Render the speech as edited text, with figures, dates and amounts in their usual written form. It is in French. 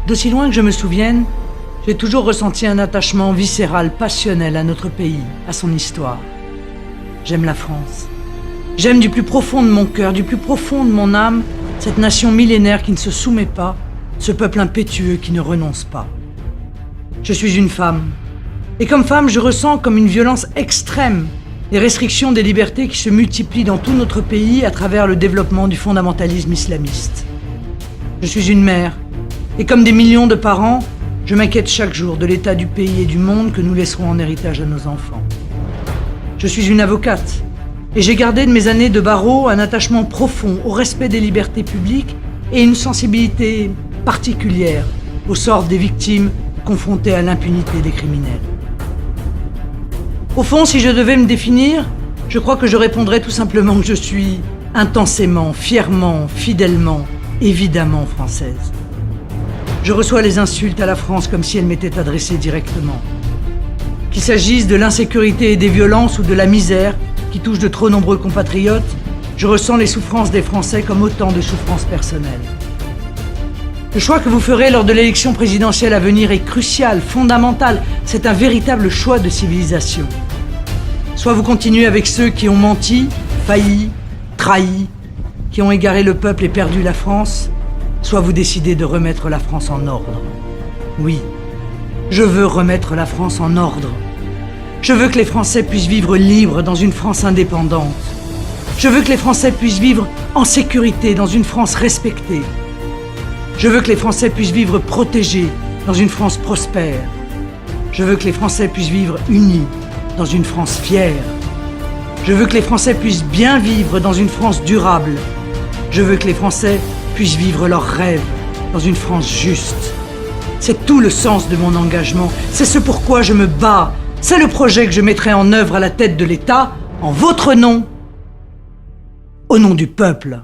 D'aussi loin que je me souvienne, j'ai toujours ressenti un attachement viscéral, passionnel à notre pays, à son histoire. J'aime la France. J'aime du plus profond de mon cœur, du plus profond de mon âme, cette nation millénaire qui ne se soumet pas, ce peuple impétueux qui ne renonce pas. Je suis une femme. Et comme femme, je ressens comme une violence extrême les restrictions des libertés qui se multiplient dans tout notre pays à travers le développement du fondamentalisme islamiste. Je suis une mère. Et comme des millions de parents, je m'inquiète chaque jour de l'état du pays et du monde que nous laisserons en héritage à nos enfants. Je suis une avocate et j'ai gardé de mes années de barreau un attachement profond au respect des libertés publiques et une sensibilité particulière au sort des victimes confrontées à l'impunité des criminels. Au fond, si je devais me définir, je crois que je répondrais tout simplement que je suis intensément, fièrement, fidèlement, évidemment française. Je reçois les insultes à la France comme si elles m'étaient adressées directement. Qu'il s'agisse de l'insécurité et des violences ou de la misère qui touche de trop nombreux compatriotes, je ressens les souffrances des Français comme autant de souffrances personnelles. Le choix que vous ferez lors de l'élection présidentielle à venir est crucial, fondamental. C'est un véritable choix de civilisation. Soit vous continuez avec ceux qui ont menti, failli, trahi, qui ont égaré le peuple et perdu la France, soit vous décidez de remettre la France en ordre. Oui, je veux remettre la France en ordre. Je veux que les Français puissent vivre libres dans une France indépendante. Je veux que les Français puissent vivre en sécurité dans une France respectée. Je veux que les Français puissent vivre protégés dans une France prospère. Je veux que les Français puissent vivre unis dans une France fière. Je veux que les Français puissent bien vivre dans une France durable. Je veux que les Français puissent vivre leurs rêves dans une France juste. C'est tout le sens de mon engagement. C'est ce pourquoi je me bats. C'est le projet que je mettrai en œuvre à la tête de l'État, en votre nom, au nom du peuple.